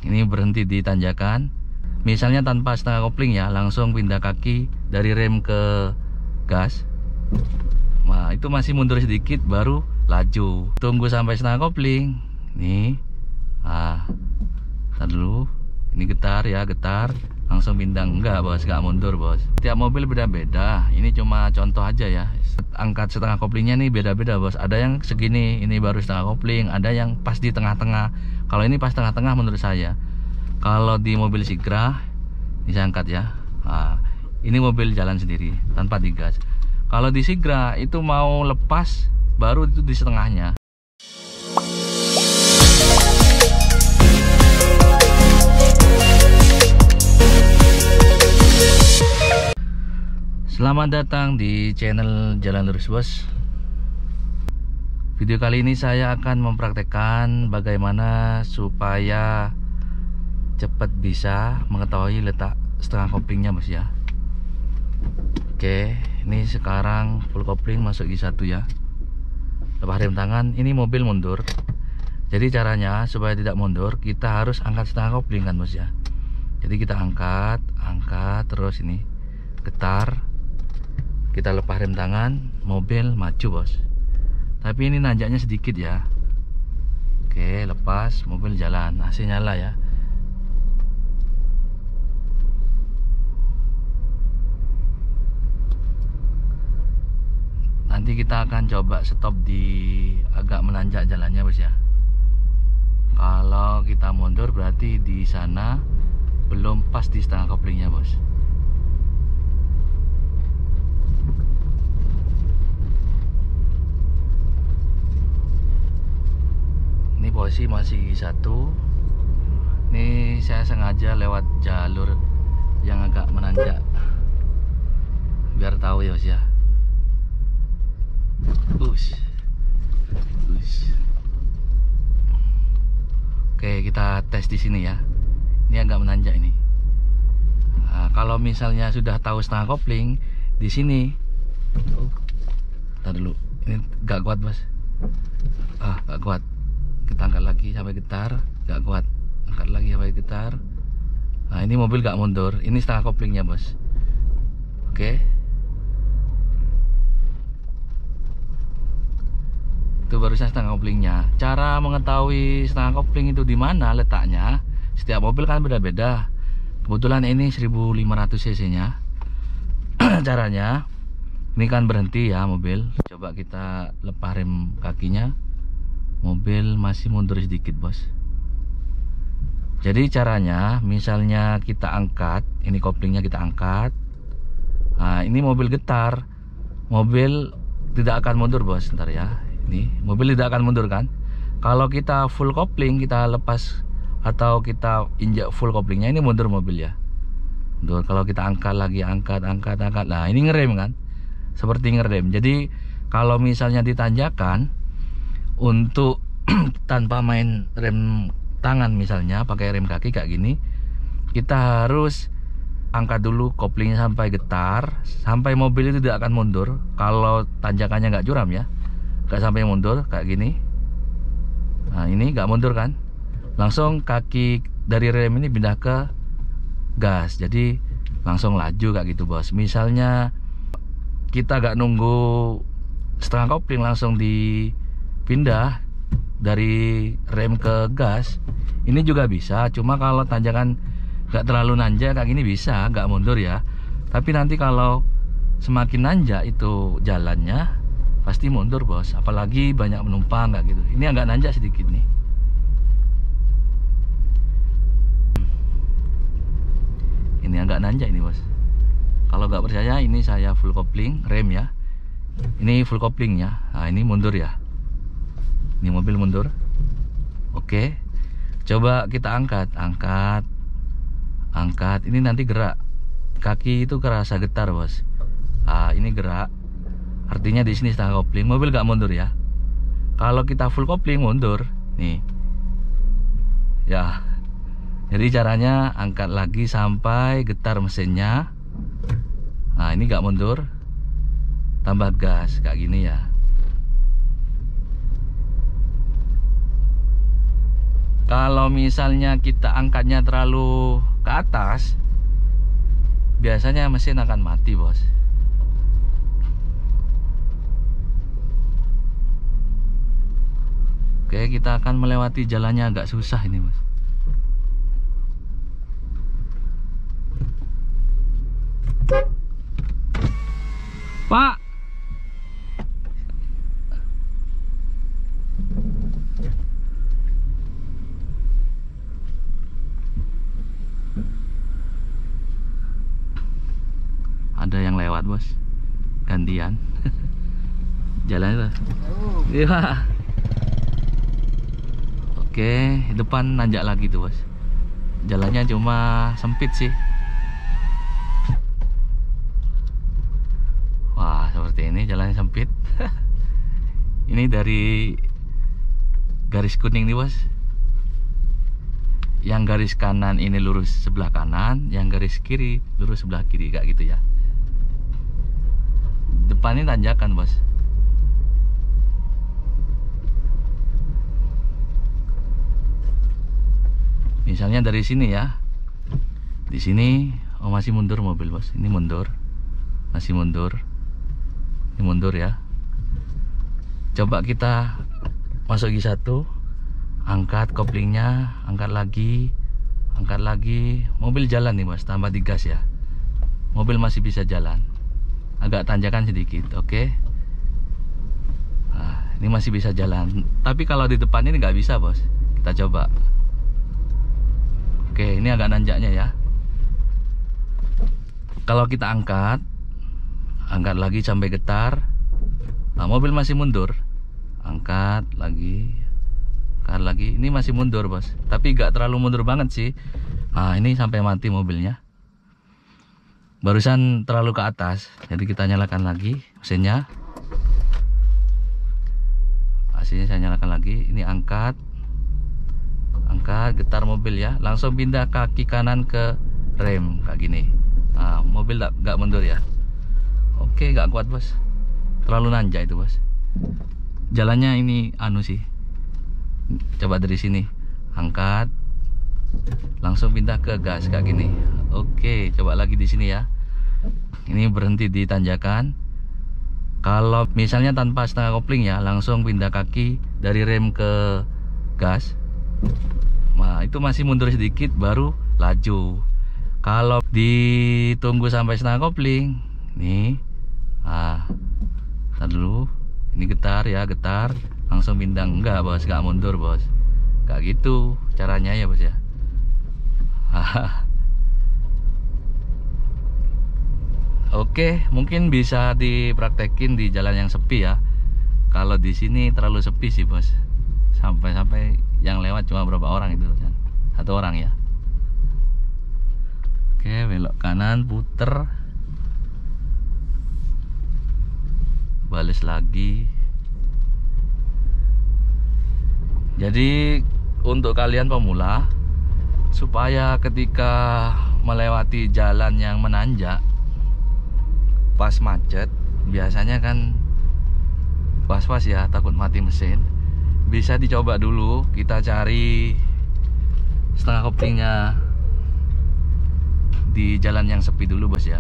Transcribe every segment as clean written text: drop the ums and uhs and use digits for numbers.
Ini berhenti di tanjakan. Misalnya tanpa setengah kopling ya, langsung pindah kaki dari rem ke gas. Nah, itu masih mundur sedikit baru laju. Tunggu sampai setengah kopling. Nih. Tar dulu. Ini getar ya, getar. Langsung pindah. Enggak bos, enggak mundur bos. Tiap mobil beda-beda. Ini cuma contoh aja ya. Angkat setengah koplingnya nih beda-beda bos. Ada yang segini, ini baru setengah kopling. Ada yang pas di tengah-tengah. Kalau ini pas tengah-tengah menurut saya. Kalau di mobil Sigra, ini saya angkat ya. Ini mobil jalan sendiri tanpa digas. Kalau di Sigra itu mau lepas baru itu di setengahnya. Selamat datang di channel Jalan Lurus Bos. Video kali ini saya akan mempraktekkan bagaimana supaya cepat bisa mengetahui letak setengah koplingnya bos ya. Oke, ini sekarang full kopling masuk G1 ya. Lepas rem tangan, ini mobil mundur. Jadi caranya supaya tidak mundur, kita harus angkat setengah kopling kan bos ya. Jadi kita angkat terus ini getar. Kita lepas rem tangan, mobil maju bos. Tapi ini nanjaknya sedikit ya. Oke, lepas, mobil jalan, AC nyala ya. Nanti kita akan coba stop di agak menanjak jalannya bos ya. Kalau kita mundur berarti di sana belum pas di setengah koplingnya bos. Ini posisi masih satu. Ini saya sengaja lewat jalur yang agak menanjak biar tahu ya bos ya. Oke, kita tes di sini ya. Ini agak menanjak ini. Kalau misalnya sudah tahu setengah kopling di sini, tar dulu. Ini gak kuat bos. Gak kuat. Kita angkat lagi sampai getar, gak kuat. Angkat lagi sampai getar. Nah, ini mobil gak mundur. Ini setengah koplingnya bos. Oke. Itu barusan setengah koplingnya. Cara mengetahui setengah kopling itu di mana letaknya, setiap mobil kan beda-beda. Kebetulan ini 1500 cc nya. Caranya, ini kan berhenti ya mobil. Coba kita lepas rem kakinya. Mobil masih mundur sedikit bos. Jadi caranya, misalnya kita angkat, ini koplingnya kita angkat. Nah, ini mobil getar, mobil tidak akan mundur bos. Ntar ya. Ini mobil tidak akan mundur kan. Kalau kita full kopling, kita lepas atau kita injak full koplingnya, ini mundur mobil ya. Mundur. Kalau kita angkat lagi, angkat. Nah, ini ngerem kan, seperti ngerem. Jadi kalau misalnya ditanjakan, untuk tanpa main rem tangan misalnya pakai rem kaki kayak gini, kita harus angkat dulu koplingnya sampai getar, sampai mobil itu tidak akan mundur. Kalau tanjakannya nggak curam ya, nggak sampai mundur kayak gini. Nah, ini nggak mundur kan, langsung kaki dari rem ini pindah ke gas, jadi langsung laju kayak gitu bos. Misalnya kita nggak nunggu setengah kopling, langsung dipindah dari rem ke gas, ini juga bisa. Cuma kalau tanjakan nggak terlalu nanjak kayak gini bisa nggak mundur ya. Tapi nanti kalau semakin nanjak itu jalannya, pasti mundur bos. Apalagi banyak penumpang kayak gitu. Ini agak nanjak sedikit nih. Ini agak nanjak ini bos. Kalau nggak percaya, ini saya full kopling rem ya. Ini full koplingnya. Nah, ini mundur ya. Ini mobil mundur. Oke. Coba kita angkat. Ini nanti gerak. Kaki itu kerasa getar bos. Ini gerak. Artinya di sini setengah kopling, mobil gak mundur ya. Kalau kita full kopling mundur. Nih. Ya. Jadi caranya angkat lagi sampai getar mesinnya. Nah, ini gak mundur. Tambah gas kayak gini ya. Kalau misalnya kita angkatnya terlalu ke atas, biasanya mesin akan mati, bos. Oke, kita akan melewati jalannya agak susah ini, bos. Pak, ada yang lewat, bos. Gantian. Jalan itu. Iya. Oke, depan nanjak lagi tuh, bos. Jalannya cuma sempit sih. Wah, seperti ini jalannya sempit. Ini dari garis kuning nih, bos. Yang garis kanan ini lurus sebelah kanan, yang garis kiri lurus sebelah kiri, kayak gitu ya. Depan ini tanjakan, bos. Misalnya dari sini ya, di sini masih mundur mobil, bos. Ini mundur, masih mundur, ini mundur ya. Coba kita masuk G1, angkat koplingnya, angkat lagi, mobil jalan nih, bos. Tambah digas ya, mobil masih bisa jalan. Agak tanjakan sedikit, oke. Nah, ini masih bisa jalan. Tapi kalau di depan ini nggak bisa, bos. Kita coba. Oke, ini agak nanjaknya ya. Kalau kita angkat lagi sampai getar, nah, mobil masih mundur. Angkat lagi. Ini masih mundur, bos. Tapi nggak terlalu mundur banget sih. Nah, ini sampai mati mobilnya. Barusan terlalu ke atas, jadi kita nyalakan lagi mesinnya. Mesinnya saya nyalakan lagi. Ini angkat, getar mobil ya. Langsung pindah kaki kanan ke rem kayak gini. Nah, mobil nggak mundur ya. Oke, nggak kuat, bos. Terlalu nanjak itu, bos. Jalannya ini anu sih. Coba dari sini, angkat, langsung pindah ke gas kayak gini. Oke, coba lagi di sini ya. Ini berhenti di tanjakan. Kalau misalnya tanpa setengah kopling ya, langsung pindah kaki dari rem ke gas. Nah, itu masih mundur sedikit baru laju. Kalau ditunggu sampai setengah kopling, nih, tar dulu. Ini getar ya, getar, langsung pindah. Enggak, bos, enggak mundur, bos. Kayak gitu caranya ya, bos ya. Oke, mungkin bisa dipraktekin di jalan yang sepi ya. Kalau di sini terlalu sepi sih, bos. Sampai yang lewat cuma berapa orang itu, satu orang ya. Oke, belok kanan, puter, balik lagi. Jadi untuk kalian pemula, supaya ketika melewati jalan yang menanjak pas macet, biasanya kan was-was ya, takut mati mesin. Bisa dicoba dulu, kita cari setengah koplingnya di jalan yang sepi dulu, bos ya.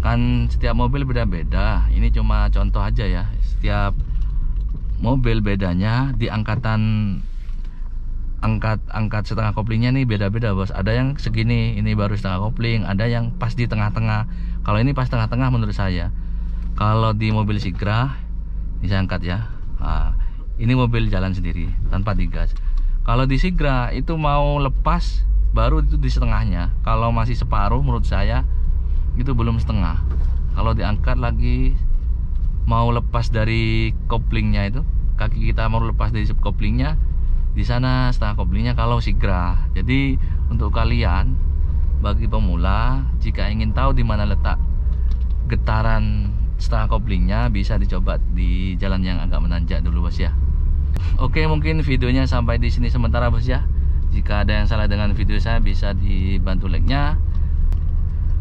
Kan setiap mobil beda-beda. Ini cuma contoh aja ya. Setiap mobil bedanya di angkat setengah koplingnya nih beda-beda, bos. Ada yang segini, ini baru setengah kopling. Ada yang pas di tengah-tengah. Kalau ini pas tengah-tengah menurut saya. Kalau di mobil Sigra, ini saya angkat ya. Nah, ini mobil jalan sendiri tanpa digas. Kalau di Sigra itu mau lepas baru itu di setengahnya. Kalau masih separuh menurut saya itu belum setengah. Kalau diangkat lagi mau lepas dari koplingnya itu, kaki kita mau lepas dari koplingnya, di sana setengah koplingnya kalau Sigra. Jadi untuk kalian bagi pemula, jika ingin tahu di mana letak getaran setengah koplingnya, bisa dicoba di jalan yang agak menanjak dulu, bos ya. Oke, mungkin videonya sampai di sini sementara, bos ya. Jika ada yang salah dengan video saya, bisa dibantu like-nya.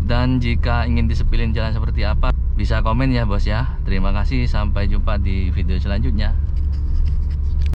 Dan jika ingin disepilin jalan seperti apa, bisa komen ya, bos ya. Terima kasih, sampai jumpa di video selanjutnya.